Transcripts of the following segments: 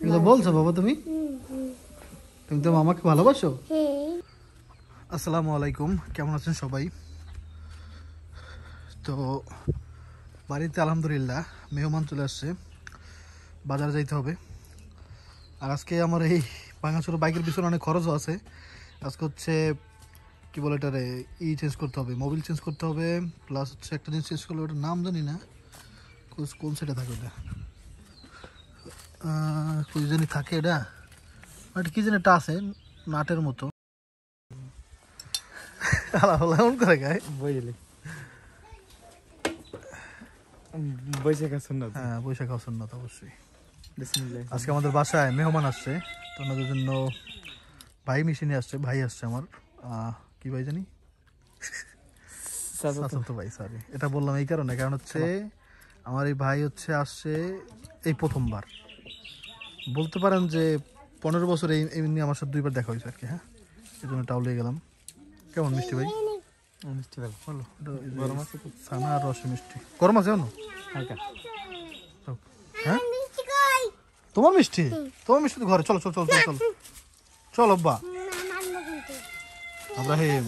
এগুলো বলছো বাবা তুমি? তুমি তো মামাকে ভালোবাসো? আসসালামু আলাইকুম, কেমন আছেন সবাই? তো বাড়িতে আলহামদুলিল্লাহ মেহমান চলে আসছে, বাজার যাইতে হবে। আর আজকে আমার এই ভাঙাচোরা বাইকের পিছনে অনেক খরচও আছে। আজকে হচ্ছে কি বলে এটারে চেঞ্জ করতে হবে, মোবিল চেঞ্জ করতে হবে, প্লাস হচ্ছে একটা জিনিস চেঞ্জ করলে ওটার নাম জানি না, কোন সেটা থাকে ওটা, কই জানি থাকে এটা, ওটা কি জানি একটা আছে নাটের মতো। এমন করে গায়ে বুঝলি বৈশাখ সুন্নাত। হ্যাঁ, বৈশাখ সুন্নাত অবশ্যই। বিসমিল্লাহ। আজকে আমাদের বাসায় মেহমান আসছে, তো ওনাদের জন্য ভাই মিশিনে আসছে, ভাই আসছে আমার, কি ভাই জানি, চাচাতো ভাই, সরি এটা বললাম এই কারণে, কারণ হচ্ছে আমার এই ভাই হচ্ছে আসছে এই প্রথমবার, বলতে পারেন যে 15 বছর এমনি আমার সাথে 2বার দেখা হয়েছে আর কি। হ্যাঁ, এই জন্য টাউলে গেলাম। কেমন মিষ্টি ভাই? মিষ্টি ভালো বলো, গরম আছে তো? ছানা আর রসে মিষ্টি, গরম আছে জানো? হালকা। হ্যাঁ, তোমার মিষ্টি, তোমার মিষ্টি তো ঘরে। চলো চলো চলো চলো চলো চলো আব্বা, আব্রাহিম।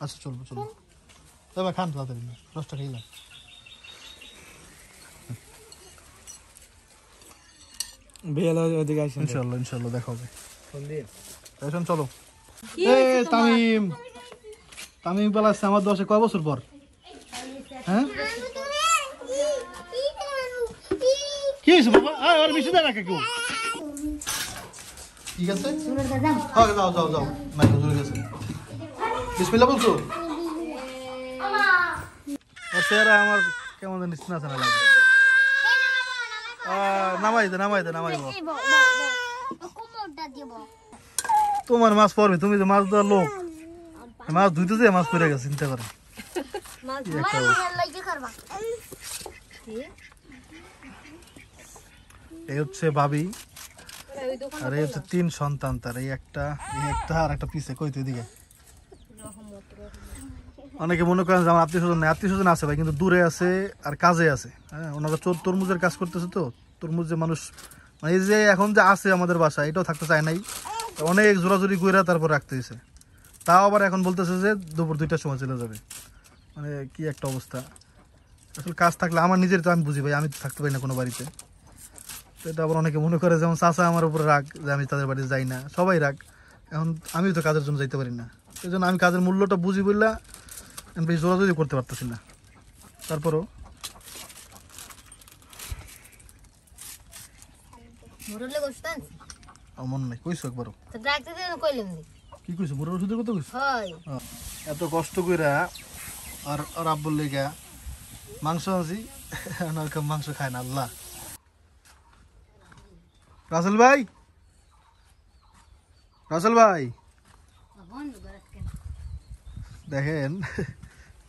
আচ্ছা চলবো চলো, তবে খান তাড়াতাড়ি, রসটা খেলাম। ইনশাল্লাহ ইনশাল্লাহ দেখা হবে। চলো। তামিম, তামিম বেলা আসছে আমার দশে কয় বছর পর? হ্যাঁ, কি হয়েছে বাবা? আর মিষ্টি দেয় না কেউ? ঠিক আছে, যাও যাও যাও, নাই হুজুর গেছে। বিসমিল্লাহ বলছো? চেহারা আমার কেমন জানি চিনা চেনা লাগে। নামাই দে নামাই দে নামাই। তোমার মাছ পড়বে, তুমি যে মাছ দেওয়ার লোক, মাছ ধুইতে যে মাছ পড়ে গেছে, চিন্তা করে। এই হচ্ছে ভাবি, আর এই হচ্ছে 3 সন্তান তার, এই একটা আর একটা পিছে কই তুই দিকে। অনেকে মনে করেন যে আমার আত্মীয় স্বজন আছে ভাই, কিন্তু দূরে আছে আর কাজে আছে। হ্যাঁ, ওনারা তরমুজের কাজ করতেছে, তো তরমুজ যে মানুষ মানে এই যে এখন যে আছে আমাদের বাসা, এটাও থাকতে চায় নাই, অনেক জোরাজুরি কইরা তারপর রাখতে হয়েছে। তাও আবার এখন বলতেছে যে দুপুর 2টার সময় চলে যাবে। মানে কি একটা অবস্থা। আসলে কাজ থাকলে আমার নিজের তো আমি বুঝি ভাই, আমি তো থাকতে পারি না কোনো বাড়িতে। তো এটা আবার অনেকে মনে করে যেমন চাচা আমার উপরে রাগ যে আমি তাদের বাড়িতে যাই না, সবাই রাগ। এখন আমিও তো কাজের জন্য যাইতে পারি না, সেই জন্য আমি কাজের মূল্যটা বুঝি বললা বেশি জোরাজোরি করতে পারতেছি না। তারপরও মন নাই, কইছো একবারও কি কইছো, বুড়োর ওষুধের কথা কইছো? এত কষ্ট কইরা আর আব্বুর লেগা মাংস আনছি, মাংস খায় না আল্লাহ। রাসেল ভাই, রাসেল ভাই দেখেন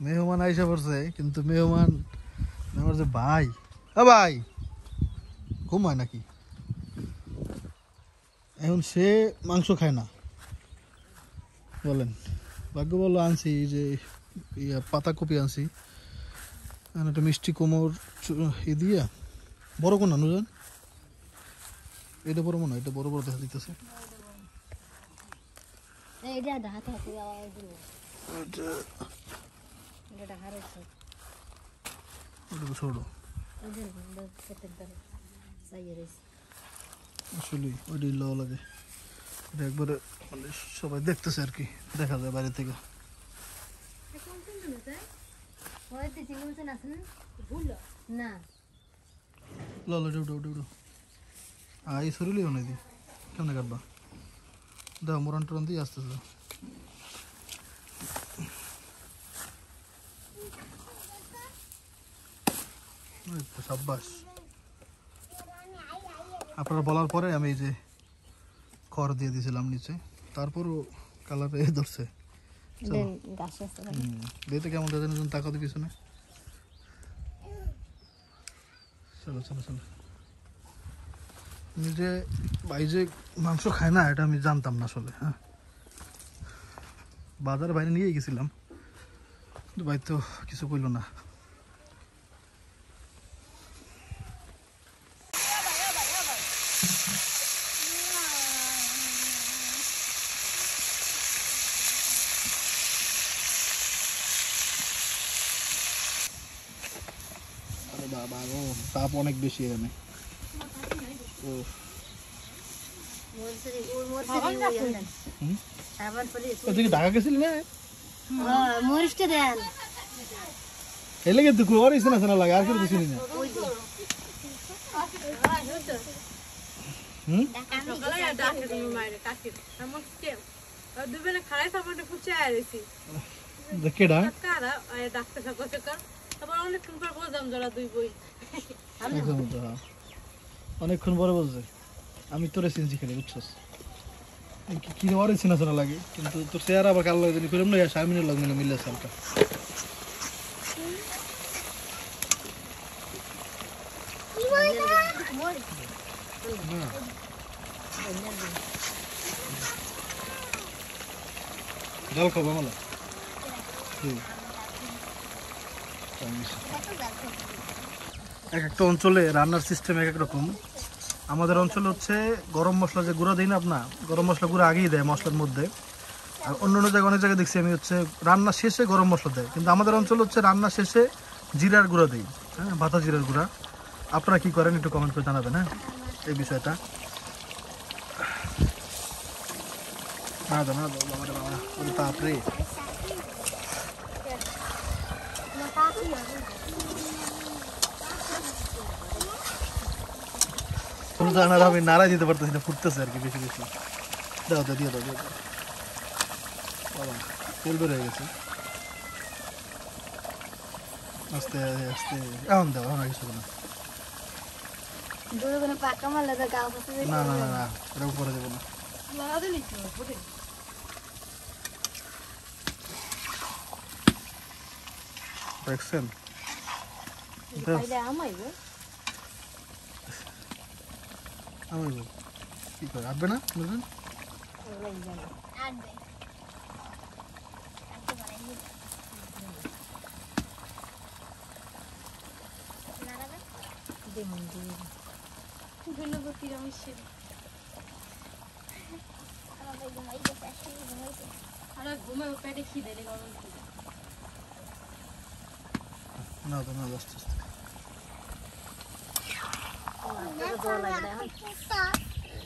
মেহমান আইসা পড়ছে, কিন্তু মেহমান আমার যে ভাই, ভাই ঘুমায় নাকি? এখন সে মাংস খায় না, বলেন ভাগ্য বলো আনছি যে পাতাকপি আনছি, একটা মিষ্টি কুমড় দিয়া, বড় কোন নুজান, এটা বড় মনে হয়, এটা বড় বড় দেখা দিতেছে। আসলে ওইটাই লওয়া লাগে, এটা একবারে মানে সবাই দেখতেছে আর কি, দেখা যায় বাইরে থেকে। এই শরীরই বানাই দি, কেমনে কাটবা? দেখো মোরান টোরান দিয়ে আসতেছে। সাব্বাস, আপনারা বলার পরে আমি এই যে খড় দিয়ে দিয়েছিলাম নিচে, তারপরও কালার ধরছে। দেখতে কেমন দাদা তাকাতে পিছনে। চলো চলো চলো। নিজে ভাই যে মাংস খায় না এটা আমি জানতাম না আসলে। হ্যাঁ, বাজারে বাইরে নিয়ে গেছিলাম, ভাই তো কিছু কইল না। ও তাপ অনেক বেশি এখানে। তুই ঢাকা গেছিলি না? এলে কিন্তু কুয়ার ইসে না লাগে আর কিছু চিনি না। অনেকক্ষণ পরে বলছে আমি তোরে চিনছি খেলে বুঝছস কি ওরে চিনা চেনা লাগে কিন্তু তোর চেহারা আবার কালো লাগে করলাম না শারমিনের লগ মিলে মিলে হালকা জল খাবো মালা এক একটা অঞ্চলে রান্নার সিস্টেম এক এক রকম। আমাদের অঞ্চলে হচ্ছে গরম মশলা যে গুঁড়া দিই না আপনার, গরম মশলা গুঁড়া আগেই দেয় মশলার মধ্যে। আর অন্য অন্য জায়গায় অনেক জায়গায় দেখছি আমি হচ্ছে রান্না শেষে গরম মশলা দেয়, কিন্তু আমাদের অঞ্চলে হচ্ছে রান্না শেষে জিরার গুঁড়া দিই, হ্যাঁ ভাজা জিরার গুঁড়া। আপনারা কি করেন একটু কমেন্ট করে জানাবেন হ্যাঁ এই বিষয়টা। তারপরে আমি নাড়াই দিতে পারতেছি না, ফুটতেছে আর কি বেশি বেশি। দাও দাও দিয়ে দাও দিয়ে দাও, তেল বের হয়ে গেছে। আস্তে আস্তে এখন দাও, এখন কিছু না না না না না এটা উপরে দেবো না। দেখছেন কি করে আসবে না বুঝলেন? না তো না আস্তে আস্তে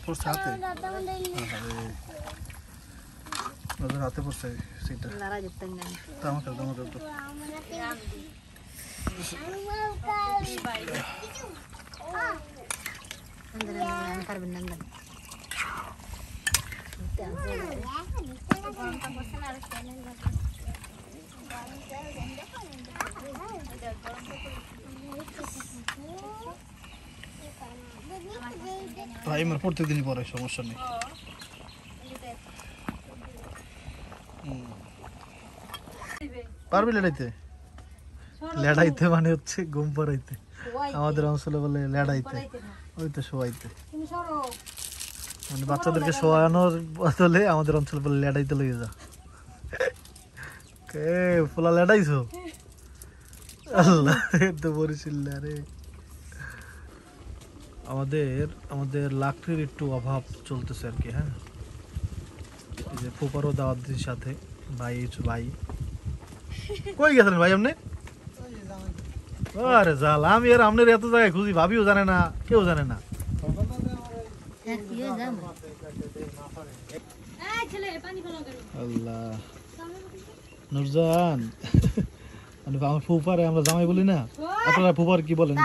পড়ছে হাতে, ওদের হাতে পড়ছে সেটা। তো আমাকে তো আমাকে তো প্রাইমার প্রত্যেকদিনই পরে সমস্যা নেই। পারবি লেড়াইতে? লেড়াইতে মানে হচ্ছে ঘুম পাড়াইতে, আমাদের অঞ্চলে বলে লেড়াইতে, ওই তো শোয়াইতে। মানে বাচ্চাদেরকে শোয়ানোর বদলে আমাদের অঞ্চলে বলে লেড়াইতে লইয়ে যা। কে ফুলা লেড়াইছো? আল্লাহ তো বরিশিল রে। আমাদের লাকড়ির একটু অভাব চলতেছে আর কি। হ্যাঁ এই যে ফুপারও দাওয়াত দিন সাথে ভাই ভাই কই গেছেন ভাই আপনি? আরে জাল আমি আর আপনার এত জায়গায় খুঁজি, ভাবিও জানে না, কেউ জানে না। আল্লাহ নুরজান মানে আমার ফুপারে আমরা জামাই বলি না, আপনারা ফুপার কি বলেন?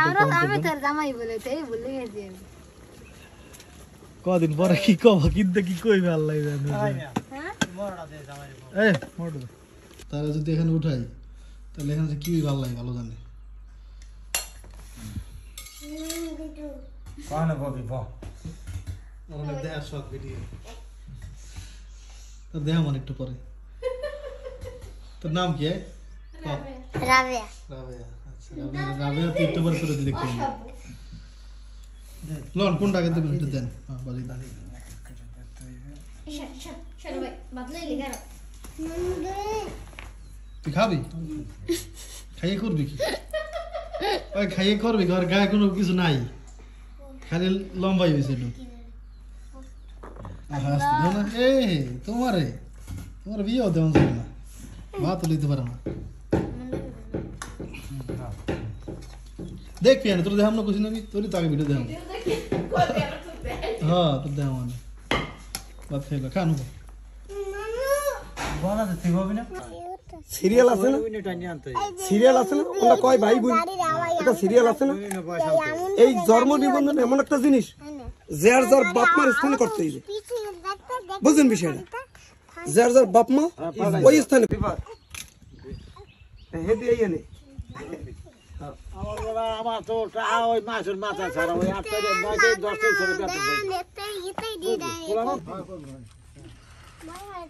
কদিন পরে কি কব কিন্তু কি কইবে আল্লাহ জানে। তারা যদি এখানে উঠাই তাহলে এখানে কি ভালো লাগে ভালো জানে। দেহ মানে একটু পরে। তোর নাম কি? রাবেয়া। রাবেয়া, আচ্ছা রাবেয়া তুই একটু পরে করে দিলে কি লন কোনটা আগে দেবেন একটু দেন। হ্যাঁ বাজি দানি তুই খাবি? খাইয়ে করবি কি? ওই খাইয়ে করবি, ঘর গায়ে কোনো কিছু নাই, খালি লম্বাই হয়েছে একটু। তোমার বিয়েও দেওয়া যাবে না, ভাতও লিখতে পারে না। দেখ পিয়ান তোর দেখাম না কিছু নাকি তোরই তো আগে ভিডিও দেখাম হ্যাঁ তোর দেখাম মানে বাদ খাইবা খানো সিরিয়াল আছে না সিরিয়াল আছে না ওটা কয় ভাই বোন একটা সিরিয়াল আছে না এই জন্ম নিবন্ধন এমন একটা জিনিস যার যার বাপ মার স্থানে করতে হইবে বুঝলেন বিষয়টা যার যার বাপ মা ওই স্থানে হেদি এই এনে আমার তো ওই মাছের মাথা ছাড়া ওই 8 10 ছেলে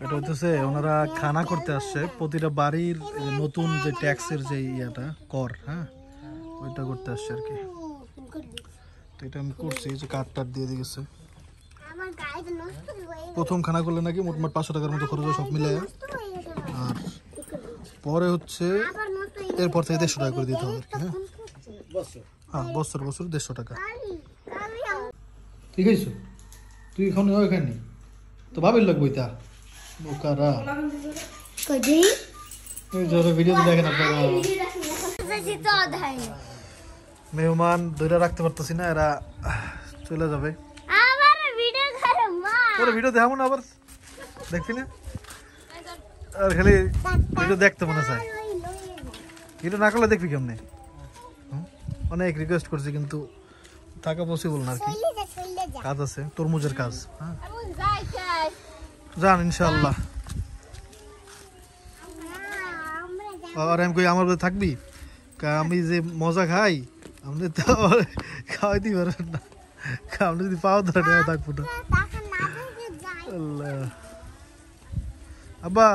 এটা হচ্ছে ওনারা খানা করতে আসছে প্রতিটা বাড়ির নতুন যে ট্যাক্সের যে ইয়াটা কর হ্যাঁ ওইটা করতে আসছে আর কি তো এটা আমি করছি যে কার্ড দিয়ে দিয়েছে প্রথম খানা করলে নাকি মোটমাট 500 টাকার মতো খরচ সব মিলে আর পরে হচ্ছে এরপর থেকে 150 টাকা করে দিতে হবে হ্যাঁ হ্যাঁ বছর 150 টাকা ঠিক আছে তুই এখন ওইখানে তো ভাবির লাগবে তা বোকারা ভিডিও দেখেন আপনারা মেহমান ধরে রাখতে পারতেছি না এরা চলে যাবে পরে ভিডিও দেখাবো না আবার দেখছি না আর খালি ভিডিও দেখতে মনে চায় ভিডিও না করলে দেখবি কেমনে অনেক রিকোয়েস্ট করছি কিন্তু টাকা পসিবল না আর কি কাজ আছে তরমুজের কাজ হ্যাঁ যান ইনশাআল্লাহ আর আমি কই আমার থাকবি আমি যে মজা খাই আপনি তো খাওয়াইতে পারেন না আপনি যদি পাও ধরে থাকবো না আল্লাহ আব্বা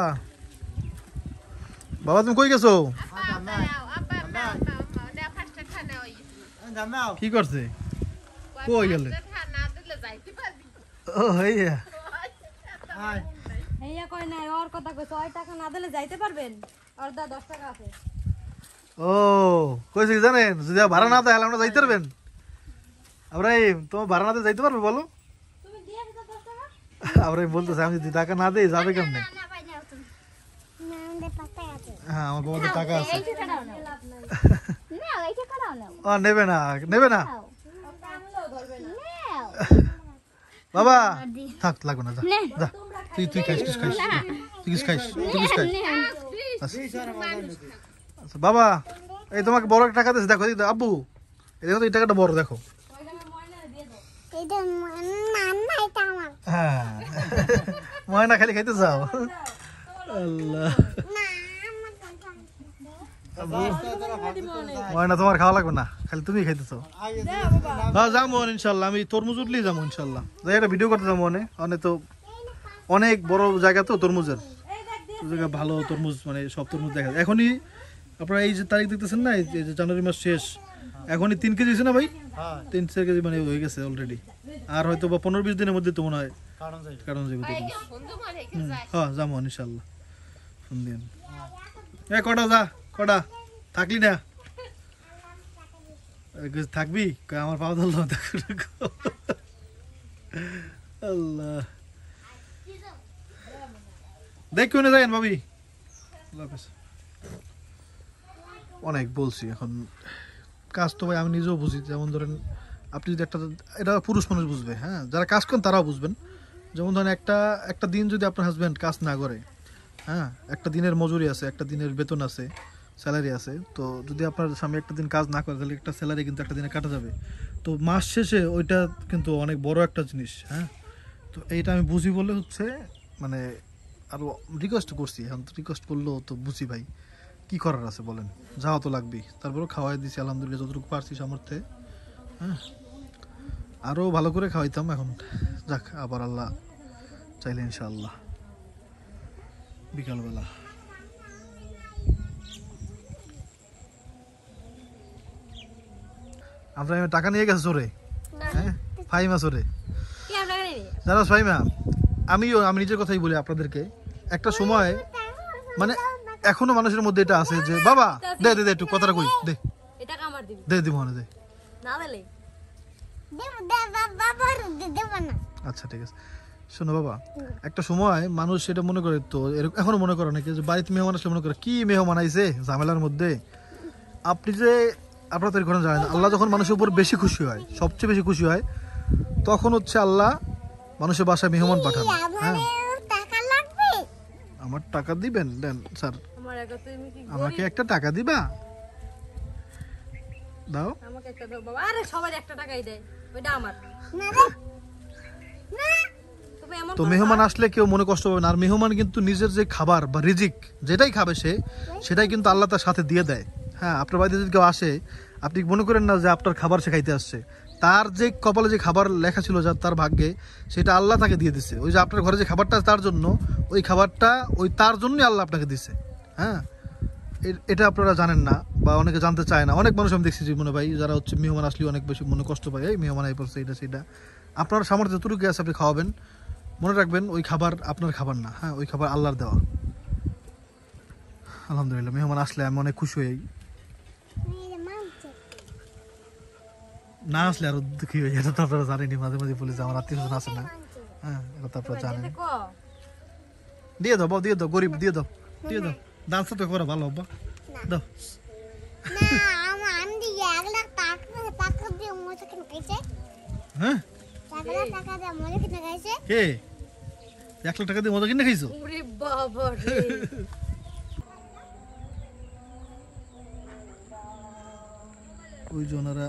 বাবা তুমি কই গেছো কি করছে কই গেলে ও হইয়া হেইয়া কই নাই ওর কথা কইছ ওই টাকা না দিলে যাইতে পারবেন আর 10 টাকা আছে ও কইছে কি জানেন যদি ভাড়া না দেয় আমরা যাইতে পারবেন আমরা এই তোমার ভাড়া না দিয়ে যাইতে পারবে বলো তুমি দিয়ে দিতে 10 টাকা আমরা বলতেছি আমি যদি টাকা না দেই যাবে কেমনে হ্যাঁ আমার বাবার টাকা আছে ও নেবে না বাবা থাক লাগবে না যা যা তুই খাইস আচ্ছা বাবা এই তোমাকে বড় একটা টাকা দিয়েছে দেখো আব্বু এই দেখো তো এই টাকাটা বড় দেখো হ্যাঁ ময়না খালি খাইতে যাও আল্লাহ ময়না তোমার খাওয়া লাগবে না খালি তুমি খাইতেছো হ্যাঁ যাবো ইনশাল্লাহ আমি তরমুজ উঠলেই যাবো ইনশাল্লাহ একটা ভিডিও করতে যাবো অনেক তো অনেক বড় জায়গা তো তরমুজের জায়গা ভালো তরমুজ মানে সব তরমুজ দেখা যায় এখনই আপনারা এই যে তারিখ দেখতেছেন না এই যে জানুয়ারি মাস শেষ এখনই 3 কেজি আছে না ভাই 3-4 কেজি মানে হয়ে গেছে অলরেডি আর হয়তো বা 15-20 দিনের মধ্যে তো মনে হয় কারণ যাবে হ্যাঁ যাবো ইনশাল্লাহ ফোন দিন কটা থাকলি না থাকবি আমার পাওয়া ধরল আল্লাহ দেখ কেউ যাই ভাবি অনেক বলছি এখন কাজ তো ভাই আমি নিজেও বুঝি যেমন ধরেন আপনি যদি এটা পুরুষ মানুষ বুঝবে হ্যাঁ যারা কাজ করেন তারাও বুঝবেন যেমন ধরেন একটা দিন যদি আপনার হাজব্যান্ড কাজ না করে হ্যাঁ একটা দিনের মজুরি আছে একটা দিনের বেতন আছে স্যালারি আছে তো যদি আপনার স্বামী একটা দিন কাজ না করে তাহলে একটা স্যালারি কিন্তু একটা দিনে কাটা যাবে তো মাস শেষে ওইটা কিন্তু অনেক বড় একটা জিনিস হ্যাঁ তো এইটা আমি বুঝি বলে হচ্ছে মানে আরও রিকোয়েস্ট করছি এখন তো রিকোয়েস্ট করলেও তো বুঝি ভাই কী করার আছে বলেন যাওয়া তো লাগবেই তারপরেও খাওয়াই দিছি আলহামদুলিল্লাহ যতটুকু পারছি সামর্থ্যে হ্যাঁ আরও ভালো করে খাওয়াইতাম এখন যাক আবার আল্লাহ চাইলে ইনশাআল্লাহ বিকালবেলা আপনার টাকা নিয়ে গেছে চোরে হ্যাঁ ফাইমা চোরে জানো ফাইমা আমি নিজের কথাই বলি আপনাদেরকে একটা সময় মানে এখনো মানুষের মধ্যে এটা আছে যে বাবা দে দে একটু কথাটা কই দে দে দিব না দে আচ্ছা ঠিক আছে শোনো বাবা একটা সময় মানুষ এটা মনে করে তো এখনো মনে করে নাকি যে বাড়িতে মেহমান আসলে মনে করে কি মেহমান আইছে ঝামেলার মধ্যে আপনি যে আপনারা তৈরি করেন জানেন, আল্লাহ যখন মানুষের উপর বেশি খুশি হয়, সবচেয়ে বেশি খুশি হয়, তখন হচ্ছে আল্লাহ মানুষের বাসায় মেহমান পাঠান। হ্যাঁ, আমার টাকা দিবেন? দেন স্যার, আমার একা তুমি কি আমাকে একটা টাকা দিবা, দাও। আমাকে একটা দাও বাবা। আরে সবার একটা টাকাই দেয়, ওইটা আমার। তুমি এমন তো মেহমান আসলে কেউ মনে কষ্ট পাবে না। আর মেহমান কিন্তু নিজের যে খাবার বা রিজিক যেটাই খাবে সেটাই কিন্তু আল্লাহ তার সাথে দিয়ে দেয়। হ্যাঁ, আপনার বাড়িতে যদি কেউ আসে, আপনি মনে করেন না যে আপনার খাবার সে খাইতে আসছে, তার যে কপালে যে খাবার লেখা ছিল যা তার ভাগ্যে, সেটা আল্লাহ তাকে দিয়ে দিচ্ছে। ওই যে আপনার ঘরে যে খাবারটা তার জন্য, ওই খাবারটা ওই তার জন্যই আল্লাহ আপনাকে দিচ্ছে। হ্যাঁ, এটা আপনারা জানেন না বা অনেকে জানতে চায় না। অনেক মানুষ আমি দেখছি জীবনে ভাই, যারা হচ্ছে মেহমান আসলে অনেক বেশি মনে কষ্ট পায়, এই মেহমান আই পড়ছে, এটা সেটা। আপনার সামর্থ্য যতটুকু আছে আপনি খাওয়াবেন, মনে রাখবেন ওই খাবার আপনার খাবার না। হ্যাঁ, ওই খাবার আল্লাহর দেওয়া। আলহামদুলিল্লাহ, মেহমান আসলে আমি অনেক খুশি হই, না আসলে আরো দুঃখী হই। এটা তো আপনারা জানেনি, মাঝে মাঝে বলে যে আমার আত্মীয় স্বজন আসে না। হ্যাঁ, এটা তো আপনারা জানেন। কো দিয়ে দাও বাবা, দিয়ে দাও, গরিব দিয়ে দাও, দিয়ে দাও। ডান্স তো করে ভালো বাবা, দাও। হ্যাঁ, কে 1 লাখ টাকা দিয়ে মজা কিনে খাইছো? ওরে বাবা রে। ওই যে ওনারা,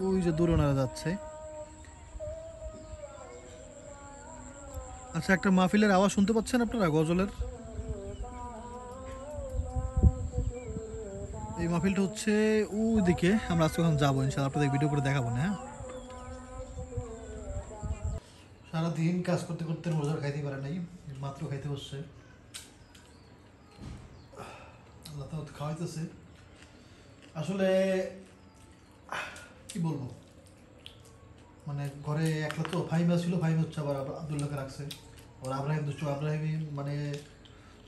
ওই যে দূরে ওনারা যাচ্ছে। আচ্ছা, একটা মাহফিলের আওয়াজ শুনতে পাচ্ছেন আপনারা, গজলের? এই মাহফিলটা হচ্ছে ওই দিকে। আমরা আজকে ওখানে যাবো ইনশাআল্লাহ, আপনাদের ভিডিও করে দেখাবো না। হ্যাঁ, সারাদিন কাজ করতে করতে রোজার খাইতে পারে নাই, মাত্র খাইতে বসছে। আল্লাহ তো খাওয়াইতেছে। আসলে কি বলবো, মানে ঘরে একলা তো ফাহিমা ছিল, ফাহিমা হচ্ছে আবার আব্দুল্লাহকে রাখছে। আর আব্রাহিম দুষ্ট, আব্রাহিমই মানে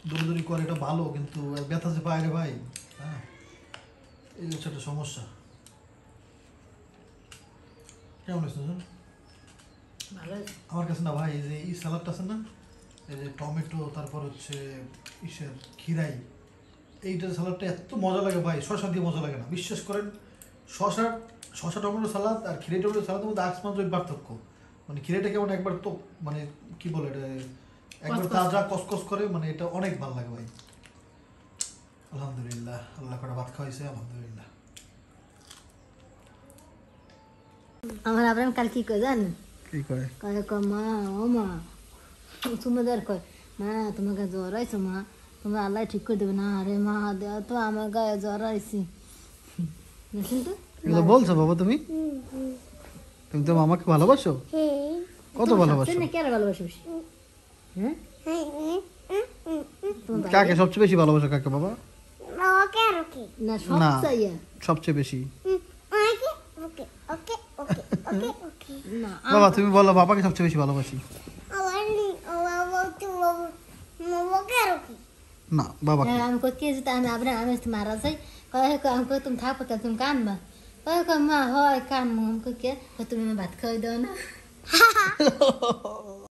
দৌড়দৌড়ি করে, এটা ভালো, কিন্তু ব্যথা যে পায় রে ভাই। হ্যাঁ, এই হচ্ছে একটা সমস্যা। কেমন হয়েছে ভালো আমার কাছে না ভাই? এই যে এই স্যালাডটা আছে না, এই যে টমেটো, তারপর হচ্ছে ইসের খিরাই, এইটার স্যালাডটা এত মজা লাগে ভাই, শসা দিয়ে মজা লাগে না, বিশ্বাস করেন। শসা টমেটো সালাদ আর খিরাই টমেটো সালাদের মধ্যে আসমান জমিন পার্থক্য। মানে খিরাইটা কেমন একবার তো মানে কি বলে এটা, একবার তাজা কসকস করে, মানে এটা অনেক ভালো লাগে ভাই। আলহামদুলিল্লাহ, আল্লাহ করে ভাত খাওয়াইছে, আলহামদুলিল্লাহ। আমার আব্রাহিম কাল কি কয় জান, কি করে? কয় মা, ও মা, তোমাদের কয় মা তোমাকে জ্বর আইছো মা, তোমরা আল্লাহ ঠিক করে দেবে না। আরে মা দেওয়া তো আমার গায়ে জ্বর আইছি। কিন্তু এগুলো বলছো বাবা তুমি? তুমি তো মামাকে ভালোবাসো? কত ভালোবাসো? কে আর ভালোবাসো বেশি? হ্যাঁ, কাকে সবচেয়ে বেশি ভালোবাসো? কাকে বাবা? না সব না, চাইয়া সবচেয়ে বেশি না। বাবা তুমি বলো, বাবাকে সবচেয়ে বেশি ভালোবাসি। না, বাবা হ্যাঁ, আমি কই কে যেতে আমি আব্রাহিম আমি মারা যাই, কয় আমি কই তুমি থাকো কে, তুমি কানবা, কয় মা হয় কান, আমি কই কে, তুমি ভাত খাওয়াই দাও না।